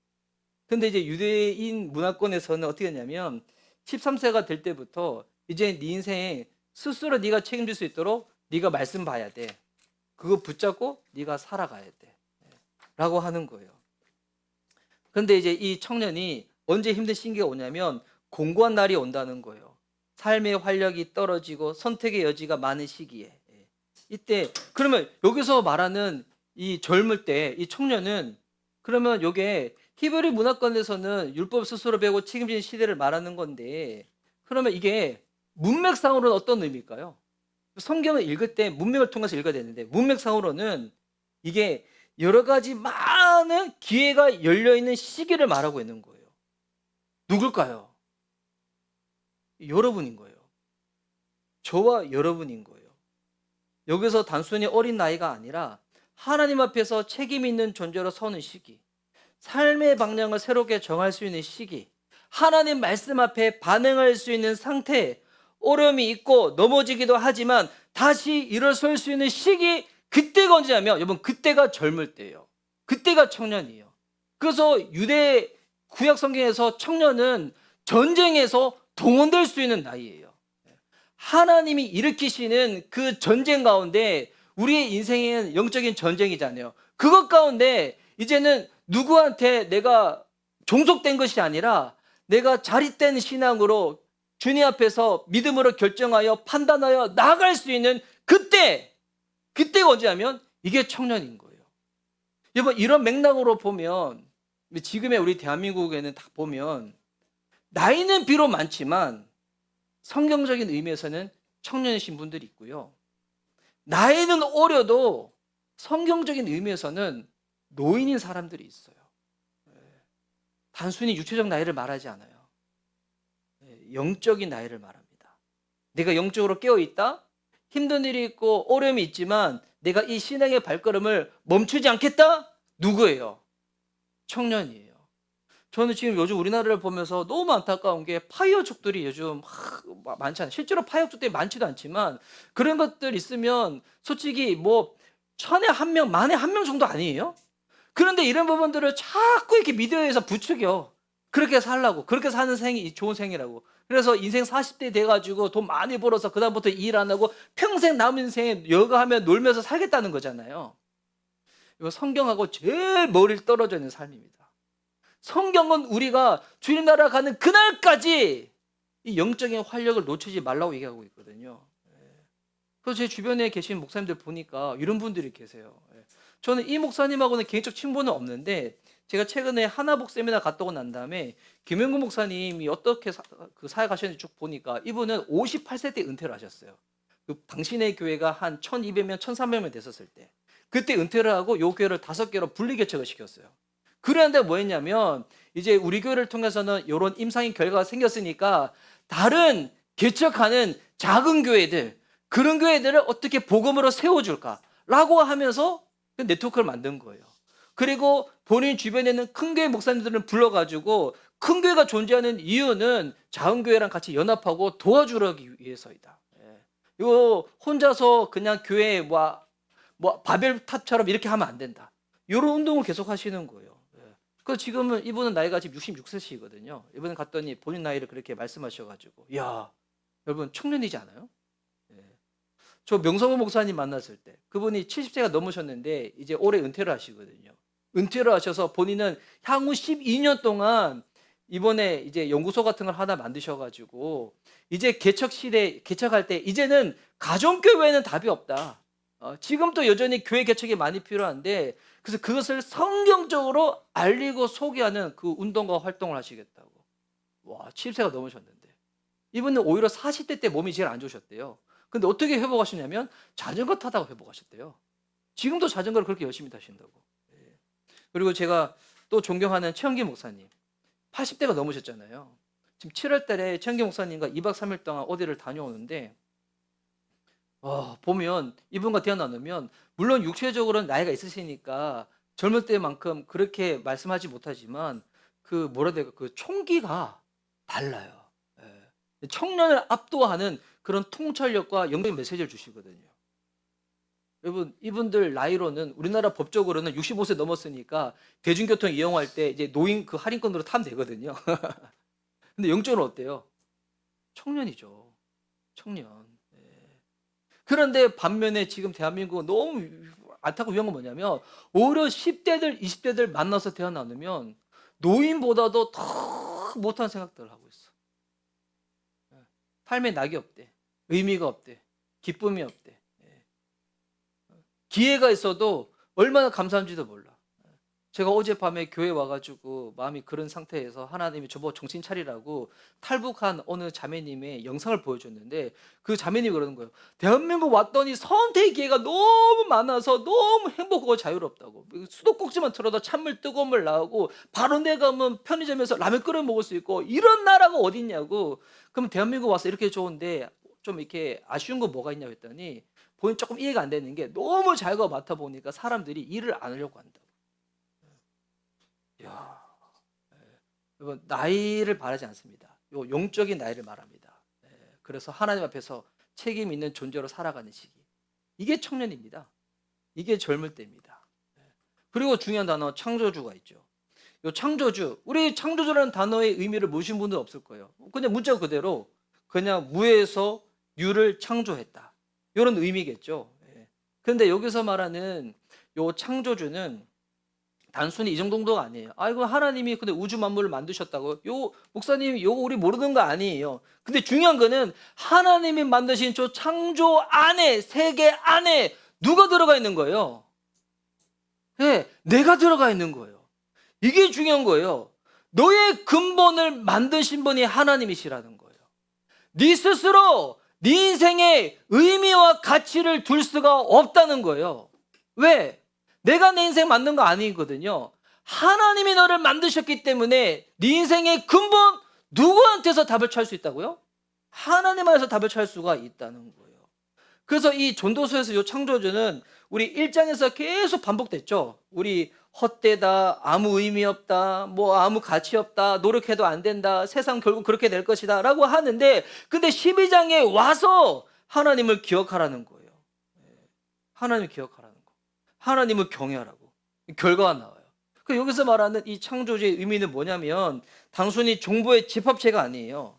근데 이제 유대인 문화권에서는 어떻게 했냐면 13세가 될 때부터 이제 네 인생에 스스로 네가 책임질 수 있도록 네가 말씀 봐야 돼. 그거 붙잡고 네가 살아가야 돼. 라고 하는 거예요. 근데 이제 이 청년이 언제 힘든 시기가 오냐면 공고한 날이 온다는 거예요. 삶의 활력이 떨어지고 선택의 여지가 많은 시기에. 이때 그러면 여기서 말하는 이 젊을 때 이 청년은, 그러면 요게 히브리 문화권에서는 율법 스스로 배우고 책임지는 시대를 말하는 건데, 그러면 이게 문맥상으로는 어떤 의미일까요? 성경을 읽을 때 문맥을 통해서 읽어야 되는데, 문맥상으로는 이게 여러 가지 많은 기회가 열려있는 시기를 말하고 있는 거예요. 누굴까요? 여러분인 거예요. 저와 여러분인 거예요. 여기서 단순히 어린 나이가 아니라 하나님 앞에서 책임 있는 존재로 서는 시기, 삶의 방향을 새롭게 정할 수 있는 시기, 하나님 말씀 앞에 반응할 수 있는 상태, 어려움이 있고 넘어지기도 하지만 다시 일어설 수 있는 시기, 그때가 언제냐면 여러분, 그때가 젊을 때예요. 그때가 청년이에요. 그래서 유대 구약 성경에서 청년은 전쟁에서 동원될 수 있는 나이예요. 하나님이 일으키시는 그 전쟁 가운데 우리의 인생은 영적인 전쟁이잖아요. 그것 가운데 이제는 누구한테 내가 종속된 것이 아니라 내가 자립된 신앙으로 주님 앞에서 믿음으로 결정하여 판단하여 나아갈 수 있는 그때가 언제냐면 이게 청년인 거예요. 여러분, 이런 맥락으로 보면 지금의 우리 대한민국에는 다 보면 나이는 비록 많지만 성경적인 의미에서는 청년이신 분들이 있고요. 나이는 어려도 성경적인 의미에서는 노인인 사람들이 있어요. 단순히 육체적 나이를 말하지 않아요. 영적인 나이를 말합니다. 내가 영적으로 깨어있다? 힘든 일이 있고 어려움이 있지만 내가 이 신앙의 발걸음을 멈추지 않겠다? 누구예요? 청년이에요. 저는 지금 요즘 우리나라를 보면서 너무 안타까운 게 파이어족들이 요즘 많지 않아요. 실제로 파이어족들이 많지도 않지만 그런 것들 있으면 솔직히 뭐 천에 한 명, 만에 한 명 정도 아니에요? 그런데 이런 부분들을 자꾸 이렇게 미디어에서 부추겨. 그렇게 살라고. 그렇게 사는 생이 좋은 생이라고. 그래서 인생 40대 돼가지고 돈 많이 벌어서 그다음부터 일 안 하고 평생 남은 인생에 여가하며 놀면서 살겠다는 거잖아요. 이거 성경하고 제일 머리를 떨어져 있는 삶입니다. 성경은 우리가 주님 나라 가는 그날까지 이 영적인 활력을 놓치지 말라고 얘기하고 있거든요. 그래서 제 주변에 계신 목사님들 보니까 이런 분들이 계세요. 저는 이 목사님하고는 개인적 친분은 없는데 제가 최근에 하나복 세미나 갔다 오고 난 다음에 김영구 목사님이 어떻게 사역하셨는지 쭉 보니까 이분은 58세 때 은퇴를 하셨어요. 당신의 교회가 한 1200명, 1300명 됐었을 때 그때 은퇴를 하고 요 교회를 5개로 분리 개척을 시켰어요. 그런데 뭐 했냐면 이제 우리 교회를 통해서는 이런 임상인 결과가 생겼으니까 다른 개척하는 작은 교회들, 그런 교회들을 어떻게 복음으로 세워줄까라고 하면서 네트워크를 만든 거예요. 그리고 본인 주변에 있는 큰 교회 목사님들을 불러가지고 큰 교회가 존재하는 이유는 작은 교회랑 같이 연합하고 도와주기 위해서이다. 이거 혼자서 그냥 교회 뭐 바벨탑처럼 이렇게 하면 안 된다. 이런 운동을 계속 하시는 거예요. 그래서 지금은 이분은 나이가 지금 66세시거든요. 이번에 갔더니 본인 나이를 그렇게 말씀하셔가지고, 야, 여러분 청년이지 않아요? 저 명성호 목사님 만났을 때 그분이 70세가 넘으셨는데 이제 올해 은퇴를 하시거든요. 은퇴를 하셔서 본인은 향후 12년 동안 이번에 이제 연구소 같은 걸 하나 만드셔가지고 이제 개척할 때 이제는 가정교회는 답이 없다. 지금도 여전히 교회 개척이 많이 필요한데 그래서 그것을 성경적으로 알리고 소개하는 그 운동과 활동을 하시겠다고. 와, 70세가 넘으셨는데 이분은 오히려 40대 때 몸이 제일 안 좋으셨대요. 근데 어떻게 회복하시냐면 자전거 타다가 회복하셨대요. 지금도 자전거를 그렇게 열심히 타신다고. 그리고 제가 또 존경하는 최영기 목사님 80대가 넘으셨잖아요. 지금 7월 달에 최영기 목사님과 2박 3일 동안 어디를 다녀오는데 보면 이분과 대화 나누면 물론 육체적으로는 나이가 있으시니까 젊을 때만큼 그렇게 말씀하지 못하지만 그 총기가 달라요. 청년을 압도하는 그런 통찰력과 영적인 메시지를 주시거든요. 여러분, 이분들 나이로는 우리나라 법적으로는 65세 넘었으니까 대중교통 이용할 때 이제 노인 그 할인권으로 타면 되거든요. 근데 영적으로 어때요? 청년이죠. 청년. 그런데 반면에 지금 대한민국은 너무 안타깝고 위험한 건 뭐냐면 오히려 10대들, 20대들 만나서 대화 나누면 노인보다도 더 못한 생각들을 하고 있어. 삶에 낙이 없대. 의미가 없대. 기쁨이 없대. 기회가 있어도 얼마나 감사한지도 몰라. 제가 어젯밤에 교회 와가지고 마음이 그런 상태에서 하나님이 저보고 정신 차리라고 탈북한 어느 자매님의 영상을 보여줬는데 그 자매님이 그러는 거예요. 대한민국 왔더니 선택 기회가 너무 많아서 너무 행복하고 자유롭다고. 수도꼭지만 틀어도 찬물 뜨거운 물 나오고 바로 내가 가면 편의점에서 라면 끓여 먹을 수 있고 이런 나라가 어딨냐고. 그럼 대한민국 와서 이렇게 좋은데 좀 이렇게 아쉬운 거 뭐가 있냐고 했더니 본인 조금 이해가 안 되는 게 너무 자유가 많다 보니까 사람들이 일을 안 하려고 한다. 야, 여러분, 나이를 말하지 않습니다. 요 영적인 나이를 말합니다. 그래서 하나님 앞에서 책임 있는 존재로 살아가는 시기. 이게 청년입니다. 이게 젊을 때입니다. 그리고 중요한 단어 창조주가 있죠. 요 창조주, 우리 창조주라는 단어의 의미를 모르신 분들 없을 거예요. 그냥 문자 그대로 그냥 무에서 유를 창조했다. 이런 의미겠죠. 그런데 여기서 말하는 요 창조주는 단순히 이 정도가 아니에요. 아이고, 하나님이 근데 우주 만물을 만드셨다고. 요 목사님 요거 우리 모르는 거 아니에요. 근데 중요한 거는 하나님이 만드신 저 창조 안에, 세계 안에 누가 들어가 있는 거예요? 내가 들어가 있는 거예요. 이게 중요한 거예요. 너의 근본을 만드신 분이 하나님이시라는 거예요. 네 스스로 네 인생에 의미와 가치를 둘 수가 없다는 거예요. 왜? 내가 내 인생 만든 거 아니거든요. 하나님이 너를 만드셨기 때문에 네 인생의 근본, 누구한테서 답을 찾을 수 있다고요? 하나님 안에서 답을 찾을 수가 있다는 거예요. 그래서 이 전도서에서 이 창조주는 우리 1장에서 계속 반복됐죠. 우리 헛되다, 아무 의미 없다, 뭐 아무 가치 없다, 노력해도 안 된다, 세상 결국 그렇게 될 것이다 라고 하는데, 근데 12장에 와서 하나님을 기억하라는 거예요. 하나님을 기억하라는 거. 하나님을 경외하라고. 결과가 나와요. 그 여기서 말하는 이 창조주의 의미는 뭐냐면 단순히 정보의 집합체가 아니에요.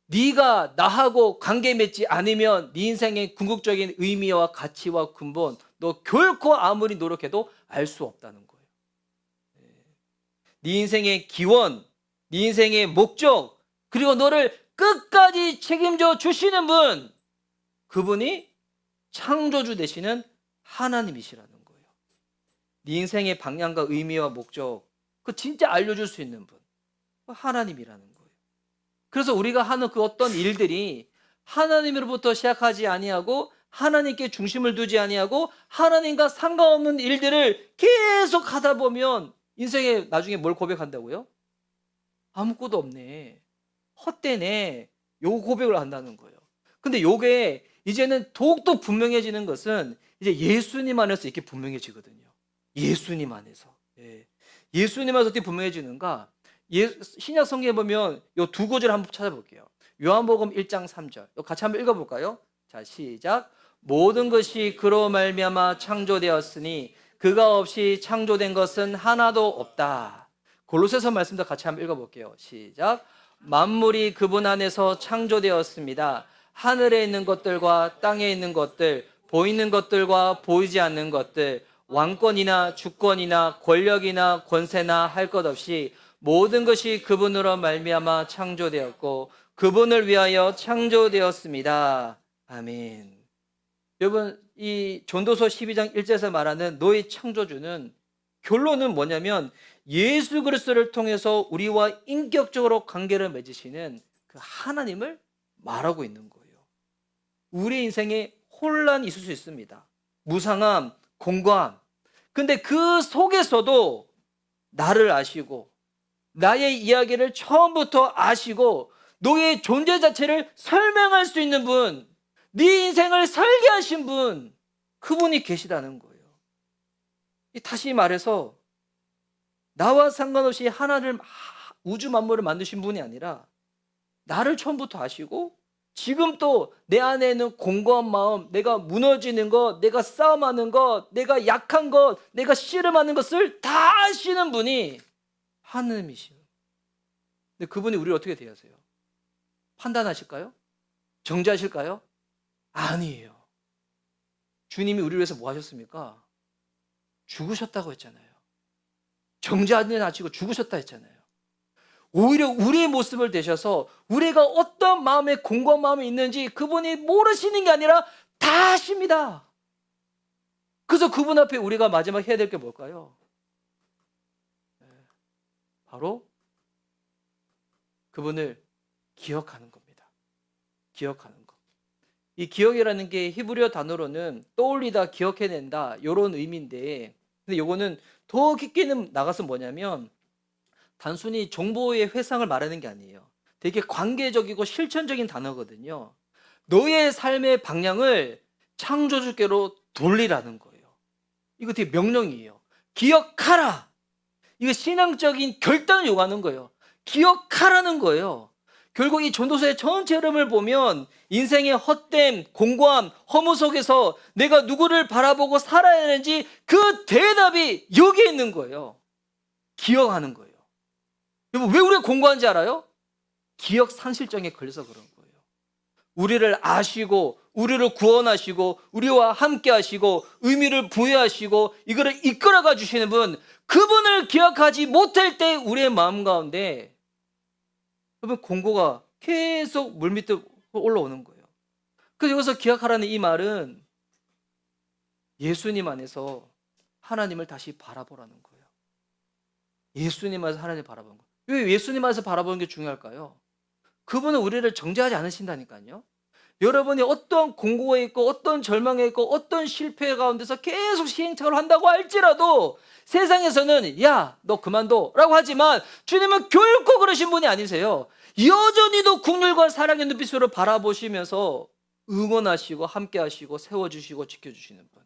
네가 나하고 관계 맺지 않으면 네 인생의 궁극적인 의미와 가치와 근본, 너 결코 아무리 노력해도 알 수 없다는 거예요. 네 인생의 기원, 네 인생의 목적, 그리고 너를 끝까지 책임져 주시는 분, 그분이 창조주 되시는 하나님이시라는 거예요. 네 인생의 방향과 의미와 목적, 그 진짜 알려줄 수 있는 분, 하나님이라는 거예요. 그래서 우리가 하는 그 어떤 일들이 하나님으로부터 시작하지 아니하고 하나님께 중심을 두지 아니하고 하나님과 상관없는 일들을 계속 하다 보면 인생에 나중에 뭘 고백한다고요? 아무것도 없네, 헛되네, 요 고백을 한다는 거예요. 근데 요게 이제는 더욱더 분명해지는 것은 이제 예수님 안에서 이렇게 분명해지거든요. 예수님 안에서. 예수님 안에서 어떻게 분명해지는가? 신약 성경에 보면 요 두 구절 한번 찾아볼게요. 요한복음 1장 3절. 같이 한번 읽어볼까요? 자, 시작. 모든 것이 그로 말미암아 창조되었으니 그가 없이 창조된 것은 하나도 없다. 골로새서 말씀도 같이 한번 읽어볼게요. 시작. 만물이 그분 안에서 창조되었습니다. 하늘에 있는 것들과 땅에 있는 것들, 보이는 것들과 보이지 않는 것들, 왕권이나 주권이나 권력이나 권세나 할 것 없이 모든 것이 그분으로 말미암아 창조되었고 그분을 위하여 창조되었습니다. 아멘. 여러분, 이 전도서 12장 1절에서 말하는 너의 창조주는 결론은 뭐냐면 예수 그리스도를 통해서 우리와 인격적으로 관계를 맺으시는 그 하나님을 말하고 있는 거예요. 우리 인생에 혼란이 있을 수 있습니다. 무상함, 공고함. 근데 그 속에서도 나를 아시고 나의 이야기를 처음부터 아시고 너의 존재 자체를 설명할 수 있는 분, 네 인생을 설계하신 분, 그분이 계시다는 거예요. 다시 말해서 나와 상관없이 하나를, 우주 만물을 만드신 분이 아니라 나를 처음부터 아시고 지금 또 내 안에 있는 공고한 마음, 내가 무너지는 것, 내가 싸움하는 것, 내가 약한 것, 내가 씨름하는 것을 다 아시는 분이 하나님이시요. 근데 그분이 우리를 어떻게 대하세요? 판단하실까요? 정죄하실까요? 아니에요. 주님이 우리를 위해서 뭐 하셨습니까? 죽으셨다고 했잖아요. 정죄하지 않으시고 죽으셨다 했잖아요. 오히려 우리의 모습을 대셔서 우리가 어떤 마음에 공고한 마음이 있는지 그분이 모르시는 게 아니라 다 아십니다. 그래서 그분 앞에 우리가 마지막 해야 될 게 뭘까요? 바로 그분을 기억하는 겁니다. 기억하는 것. 이 기억이라는 게 히브리어 단어로는 떠올리다, 기억해낸다 이런 의미인데, 근데 이거는 더 깊게는 나가서 뭐냐면 단순히 정보의 회상을 말하는 게 아니에요. 되게 관계적이고 실천적인 단어거든요. 너의 삶의 방향을 창조주께로 돌리라는 거예요. 이거 되게 명령이에요. 기억하라. 이거 신앙적인 결단을 요구하는 거예요. 기억하라는 거예요. 결국 이 전도서의 전체 흐름을 보면 인생의 헛됨, 공고함, 허무 속에서 내가 누구를 바라보고 살아야 하는지 그 대답이 여기에 있는 거예요. 기억하는 거예요. 여러분, 왜 우리가 공고한지 알아요? 기억 상실증에 걸려서 그런 거예요. 우리를 아시고 우리를 구원하시고 우리와 함께 하시고 의미를 부여하시고 이거를 이끌어가 주시는 분, 그분을 기억하지 못할 때 우리의 마음 가운데 여러분 공고가 계속 물밑으로 올라오는 거예요. 그래서 여기서 기억하라는 이 말은 예수님 안에서 하나님을 다시 바라보라는 거예요. 예수님 안에서 하나님을 바라보는 거예요. 왜 예수님 안에서 바라보는 게 중요할까요? 그분은 우리를 정죄하지 않으신다니까요. 여러분이 어떤 공고에 있고 어떤 절망에 있고 어떤 실패 가운데서 계속 시행착오를 한다고 할지라도 세상에서는 야, 너 그만둬 라고 하지만 주님은 결코 그러신 분이 아니세요. 여전히도 국률과 사랑의 눈빛으로 바라보시면서 응원하시고 함께 하시고 세워주시고 지켜주시는 분,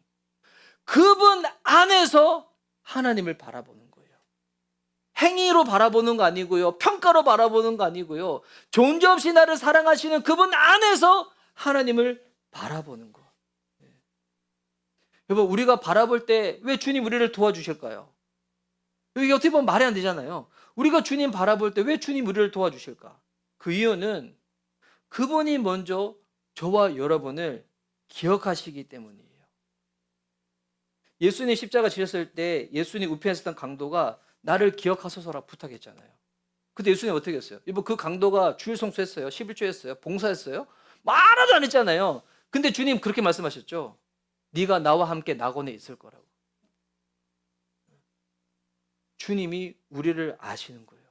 그분 안에서 하나님을 바라보는 거예요. 행위로 바라보는 거 아니고요, 평가로 바라보는 거 아니고요, 존재없이 나를 사랑하시는 그분 안에서 하나님을 바라보는 거. 여러분, 우리가 바라볼 때 왜 주님 우리를 도와주실까요? 이게 어떻게 보면 말이 안 되잖아요. 우리가 주님 바라볼 때 왜 주님 우리를 도와주실까? 그 이유는 그분이 먼저 저와 여러분을 기억하시기 때문이에요. 예수님 십자가 지셨을 때 예수님 우편에 있었던 강도가 나를 기억하소서라 부탁했잖아요. 근데 예수님 어떻게 했어요? 여러분, 그 강도가 주일 성수했어요? 11조 했어요? 봉사했어요? 말하도 안 했잖아요. 근데 주님 그렇게 말씀하셨죠. 네가 나와 함께 낙원에 있을 거라고. 주님이 우리를 아시는 거예요.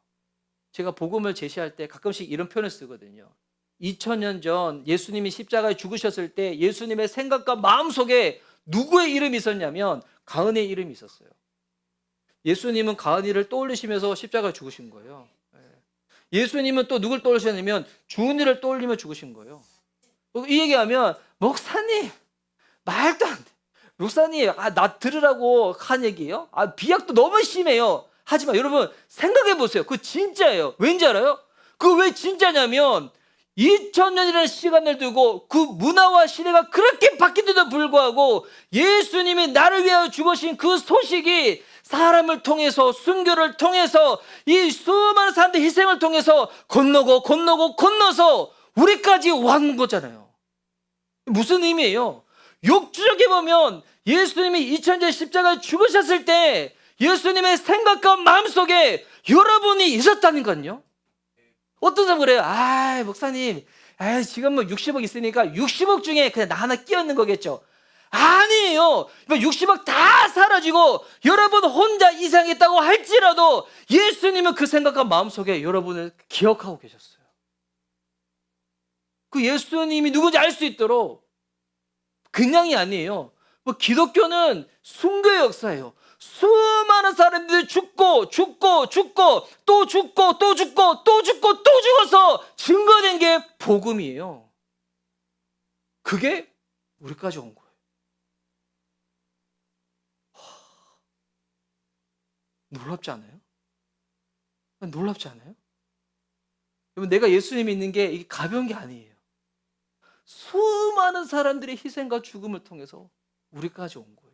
제가 복음을 제시할 때 가끔씩 이런 표현을 쓰거든요. 2000년 전 예수님이 십자가에 죽으셨을 때 예수님의 생각과 마음속에 누구의 이름이 있었냐면 가은의 이름이 있었어요. 예수님은 가은이를 떠올리시면서 십자가에 죽으신 거예요. 예수님은 또 누굴 떠올리셨냐면 주은이를 떠올리며 죽으신 거예요. 이 얘기하면 목사님 말도 안 돼. 목사님 나 들으라고 한 얘기예요? 비약도 너무 심해요. 하지만 여러분 생각해 보세요. 그거 진짜예요. 왠지 알아요? 그거 왜 진짜냐면 2000년이라는 시간을 두고 그 문화와 시대가 그렇게 바뀌는데도 불구하고 예수님이 나를 위하여 죽으신 그 소식이 사람을 통해서, 순교를 통해서, 이 수많은 사람들의 희생을 통해서 건너서 우리까지 왔는 거잖아요. 무슨 의미예요? 역주적에 보면 예수님이 2000년 십자가에 죽으셨을 때 예수님의 생각과 마음속에 여러분이 있었다는 건요. 어떤 사람은 그래요. 목사님, 지금 뭐 60억 있으니까 60억 중에 그냥 나 하나 끼얹는 거겠죠. 아니에요. 60억 다 사라지고 여러분 혼자 이상했다고 할지라도 예수님은 그 생각과 마음속에 여러분을 기억하고 계셨어요. 그 예수님이 누군지 알 수 있도록 그냥이 아니에요. 기독교는 순교의 역사예요. 수많은 사람들이 죽고 또 죽어서 증거된 게 복음이에요. 그게 우리까지 온 거예요. 놀랍지 않아요? 놀랍지 않아요? 여러분, 내가 예수님이 있는 게 이게 가벼운 게 아니에요. 수많은 사람들의 희생과 죽음을 통해서 우리까지 온 거예요.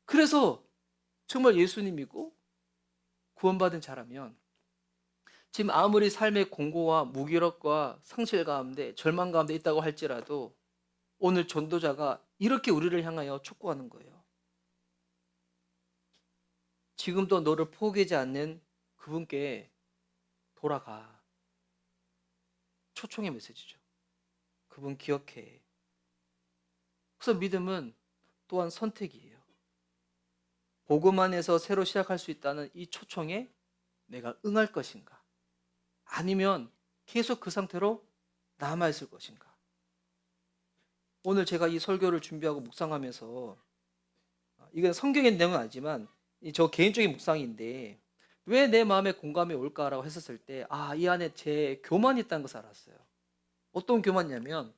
그래서 정말 예수님이고 구원받은 자라면 지금 아무리 삶의 공고와 무기력과 상실 가운데 절망 가운데 있다고 할지라도 오늘 전도자가 이렇게 우리를 향하여 촉구하는 거예요. 지금도 너를 포기하지 않는 그분께 돌아가. 초청의 메시지죠. 그분 기억해. 그래서 믿음은 또한 선택이에요. 복음 안에서 새로 시작할 수 있다는 이 초청에 내가 응할 것인가? 아니면 계속 그 상태로 남아있을 것인가? 오늘 제가 이 설교를 준비하고 묵상하면서 이건 성경의 내용은 아니지만 저 개인적인 묵상인데 왜 내 마음에 공감이 올까라고 했었을 때 이 안에 제 교만이 있다는 것을 알았어요. 어떤 교만이냐면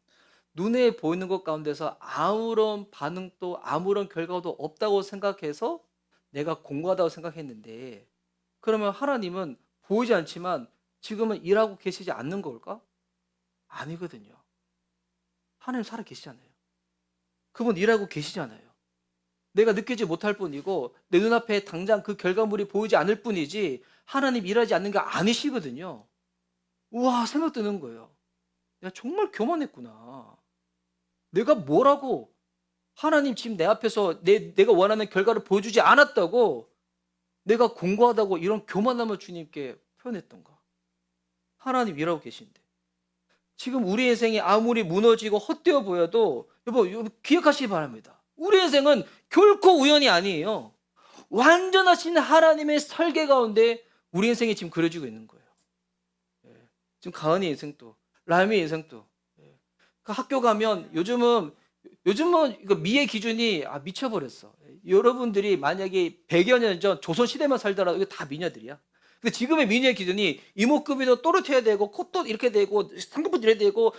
눈에 보이는 것 가운데서 아무런 반응도 아무런 결과도 없다고 생각해서 내가 공고하다고 생각했는데 그러면 하나님은 보이지 않지만 지금은 일하고 계시지 않는 걸까? 아니거든요. 하나님 살아 계시잖아요. 그분 일하고 계시잖아요. 내가 느끼지 못할 뿐이고 내 눈앞에 당장 그 결과물이 보이지 않을 뿐이지 하나님 일하지 않는 게 아니시거든요. 우와, 생각 드는 거예요. 내가 정말 교만했구나. 내가 뭐라고 하나님 지금 내 앞에서 내가 원하는 결과를 보여주지 않았다고 내가 공고하다고 이런 교만함을 주님께 표현했던가. 하나님 일하고 계신데 지금 우리 인생이 아무리 무너지고 헛되어 보여도 여러분 기억하시기 바랍니다. 우리 인생은 결코 우연이 아니에요. 완전하신 하나님의 설계 가운데 우리 인생이 지금 그려지고 있는 거예요. 지금 가은이 인생도 라임의 인생도 그 학교 가면 요즘은 이거 미의 기준이 미쳐버렸어. 여러분들이 만약에 100여 년 전 조선시대만 살더라도 이거 다 미녀들이야. 근데 지금의 미녀의 기준이 이목구비도 또렷해야 되고 콧도 이렇게 되고 상급부도 이렇게 되고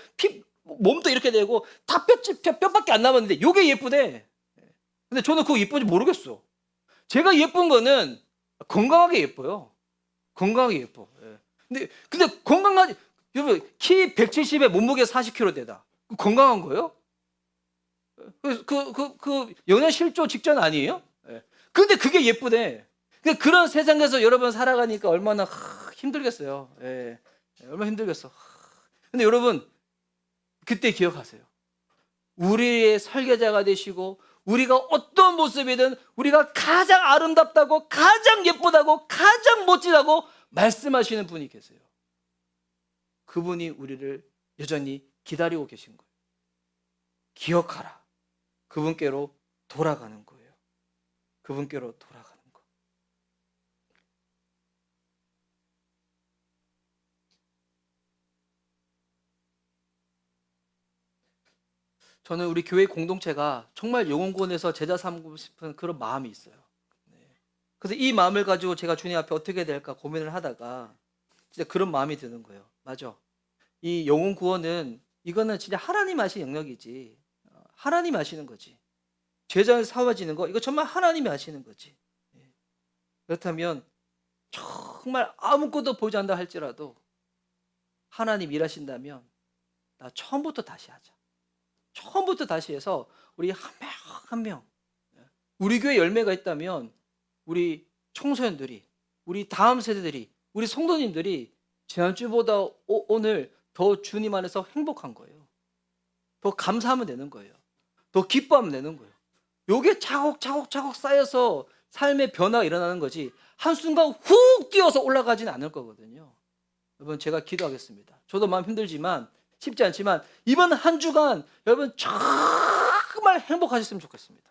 몸도 이렇게 되고 다 뼈밖에 안 남았는데 이게 예쁘대. 근데 저는 그거 예쁜지 모르겠어. 제가 예쁜 거는 건강하게 예뻐요. 건강하게 예뻐. 근데 건강하지. 여러분 키 170에 몸무게 40kg 되다. 건강한 거예요? 그 영양실조 직전 아니에요? 근데 그게 예쁘대. 그런 세상에서 여러분 살아가니까 얼마나 힘들겠어요. 얼마나 힘들겠어. 근데 여러분 그때 기억하세요. 우리의 설계자가 되시고 우리가 어떤 모습이든 우리가 가장 아름답다고 가장 예쁘다고 가장 멋지다고 말씀하시는 분이 계세요. 그분이 우리를 여전히 기다리고 계신 거예요. 기억하라. 그분께로 돌아가는 거예요. 그분께로 돌아가는 거. 저는 우리 교회 공동체가 정말 영혼구원에서 제자 삼고 싶은 그런 마음이 있어요. 그래서 이 마음을 가지고 제가 주님 앞에 어떻게 될까 고민을 하다가 진짜 그런 마음이 드는 거예요. 맞아. 이 영혼구원은 이거는 진짜 하나님 하신 영역이지. 하나님이 하시는 거지. 죄자를 사와지는 거 이거 정말 하나님이 하시는 거지. 그렇다면 정말 아무것도 보지 않는다 할지라도 하나님 일하신다면 나 처음부터 다시 하자. 처음부터 다시 해서 우리 한 명 한 명 우리 교회 열매가 있다면 우리 청소년들이 우리 다음 세대들이 우리 성도님들이 지난주보다 오늘 더 주님 안에서 행복한 거예요. 더 감사하면 되는 거예요. 더 기뻐하면 되는 거예요. 요게 차곡차곡 쌓여서 삶의 변화가 일어나는 거지 한순간 훅 뛰어서 올라가지는 않을 거거든요. 여러분 제가 기도하겠습니다. 저도 마음 힘들지만 쉽지 않지만 이번 한 주간 여러분 정말 행복하셨으면 좋겠습니다.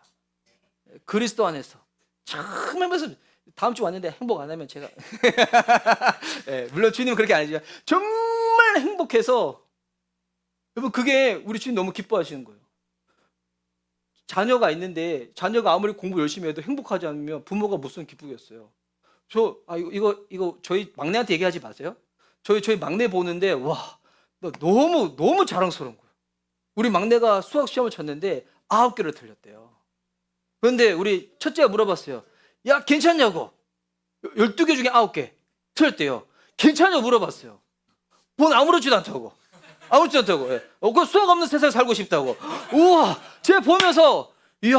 그리스도 안에서 정말 행복했으면 다음 주 왔는데 행복 안 하면 제가 물론 주님은 그렇게 안 하지만 정말 행복해서 여러분 그게 우리 주님 너무 기뻐하시는 거예요. 자녀가 있는데 자녀가 아무리 공부 열심히 해도 행복하지 않으면 부모가 무슨 기쁘겠어요. 이거 저희 막내한테 얘기하지 마세요. 저희 막내 보는데 와, 나 너무 자랑스러운 거예요. 우리 막내가 수학 시험을 쳤는데 9개를 틀렸대요. 그런데 우리 첫째가 물어봤어요. 야, 괜찮냐고. 12개 중에 9개 틀렸대요. 괜찮냐고 물어봤어요. 뭔 아무렇지도 않다고. 아무렇지도 않다고. 그 수학 없는 세상에 살고 싶다고. 우와, 제가 보면서 이야,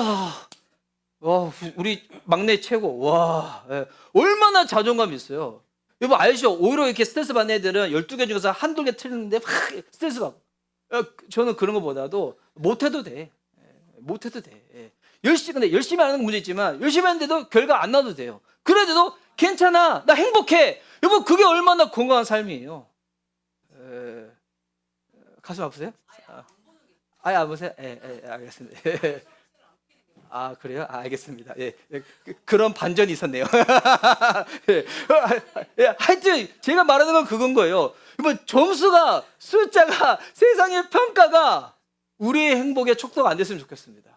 와, 우리 막내 최고. 와, 얼마나 자존감이 있어요. 여러분 알죠? 오히려 이렇게 스트레스 받는 애들은 12개 중에서 한두 개 틀리는데 막 스트레스 받고. 저는 그런 것보다도 못해도 돼. 못해도 돼. 근데 열심히 하는 건 문제 있지만 열심히 하는데도 결과 안 나도 돼요. 그래도 괜찮아. 나 행복해. 여러분 그게 얼마나 건강한 삶이에요. 가슴 아프세요? 아예 안 보세요? 알겠습니다. 그래요? 알겠습니다. 그런 반전이 있었네요. 하여튼 제가 말하는 건 그건 거예요. 점수가 숫자가 세상의 평가가 우리의 행복에 촉도가 안 됐으면 좋겠습니다.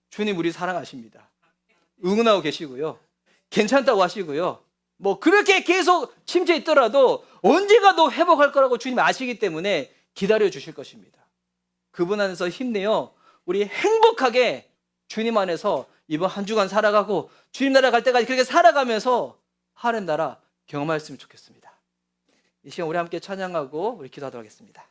주님 우리 사랑하십니다. 응원하고 계시고요. 괜찮다고 하시고요. 뭐 그렇게 계속 침체에 있더라도 언젠가도 회복할 거라고 주님 아시기 때문에 기다려 주실 것입니다. 그분 안에서 힘내요. 우리 행복하게 주님 안에서 이번 한 주간 살아가고 주님 나라 갈 때까지 그렇게 살아가면서 하나님 나라 경험하였으면 좋겠습니다. 이 시간 우리 함께 찬양하고 우리 기도하도록 하겠습니다.